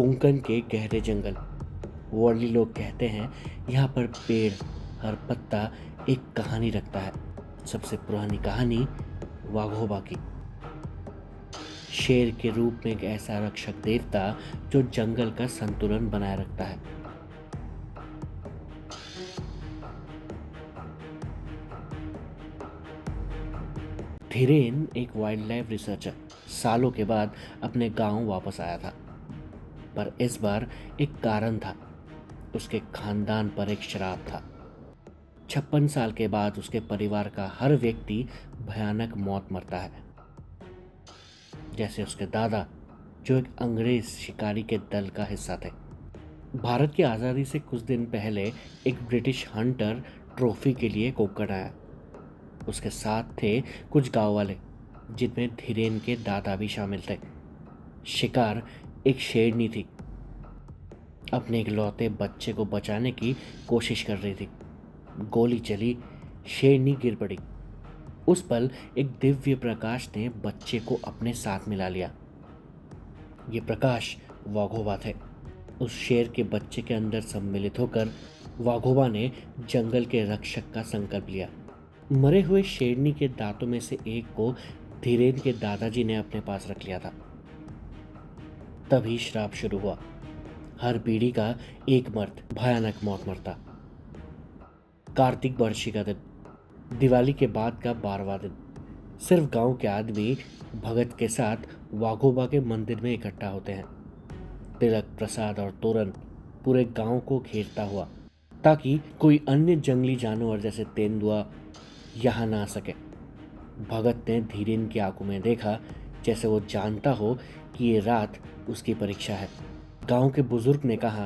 कोंकण के गहरे जंगल। वर्ली लोग कहते हैं यहाँ पर पेड़ हर पत्ता एक कहानी रखता है। सबसे पुरानी कहानी वाघोबा की। शेर के रूप में एक ऐसा रक्षक देवता जो जंगल का संतुलन बनाए रखता है। धीरेन एक वाइल्ड लाइफ रिसर्चर सालों के बाद अपने गांव वापस आया था, पर इस बार एक कारण था। उसके खानदान पर एक श्राप था। 56 साल के बाद उसके परिवार का हर व्यक्ति भयानक मौत मरता है, जैसे उसके दादा जो एक अंग्रेज शिकारी के दल का हिस्सा थे। भारत की आज़ादी से कुछ दिन पहले एक ब्रिटिश हंटर ट्रॉफी के लिए कोंकण आया। उसके साथ थे कुछ गांव वाले, जिनमें धीरेन के दादा भी शामिल थे। शिकार एक शेरनी थी, अपने इकलौते बच्चे को बचाने की कोशिश कर रही थी। गोली चली, शेरनी गिर पड़ी। उस पल एक दिव्य प्रकाश ने बच्चे को अपने साथ मिला लिया। ये प्रकाश वाघोबा थे। उस शेर के बच्चे के अंदर सम्मिलित होकर वाघोबा ने जंगल के रक्षक का संकल्प लिया। मरे हुए शेरनी के दांतों में से एक को धीरेन के दादाजी ने अपने पास रख लिया था। तभी श्राप शुरू हुआ। हर पीढ़ी का एक मर्द भयानक मौत मरता। कार्तिक वर्षी का दिन, दिवाली के बाद का 12वां दिन, सिर्फ गांव के आदमी भगत के साथ वाघोबा के मंदिर में इकट्ठा होते हैं। तिलक, प्रसाद और तोरण पूरे गांव को घेरता हुआ, ताकि कोई अन्य जंगली जानवर जैसे तेंदुआ यहाँ ना आ सके। भगत ने धीरेन की आंखों में देखा, जैसे वो जानता हो कि ये रात उसकी परीक्षा है। गांव के बुजुर्ग ने कहा,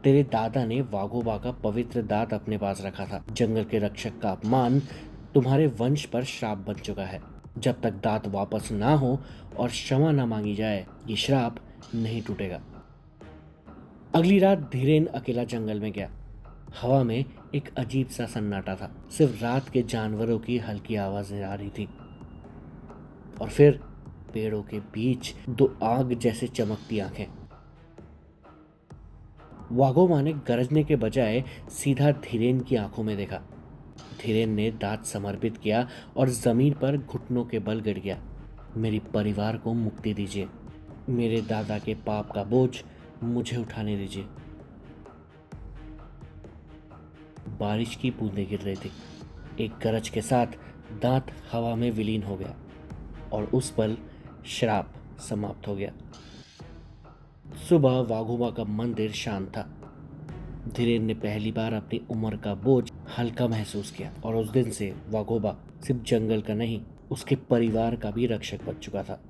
तेरे दादा ने वाघोबा का पवित्र दांत अपने पास रखा था। जंगल के रक्षक का अपमान तुम्हारे वंश पर श्राप बन चुका है। जब तक दांत वापस ना हो और क्षमा ना मांगी जाए, ये श्राप नहीं टूटेगा। अगली रात धीरेन अकेला जंगल में गया। हवा में एक अजीब सा सन्नाटा था। सिर्फ रात के जानवरों की हल्की आवाजें आ रही थी। और फिर पेड़ों के बीच दो आग जैसे चमकती आंखें। वाघोबा ने गरजने के बजाय सीधा धीरेन की आंखों में देखा। धीरेन ने दांत समर्पित किया और जमीन पर घुटनों के बल गिर गया। मेरी परिवार को मुक्ति दीजिए। मेरे दादा के पाप का बोझ मुझे उठाने दीजिए। बारिश की बूंदें गिर रही थी। एक गरज के साथ दांत हवा में विलीन हो गया और उस पल श्राप समाप्त हो गया। सुबह वाघोबा का मंदिर शांत था। धीरेन ने पहली बार अपनी उम्र का बोझ हल्का महसूस किया और उस दिन से वाघोबा सिर्फ जंगल का नहीं, उसके परिवार का भी रक्षक बन चुका था।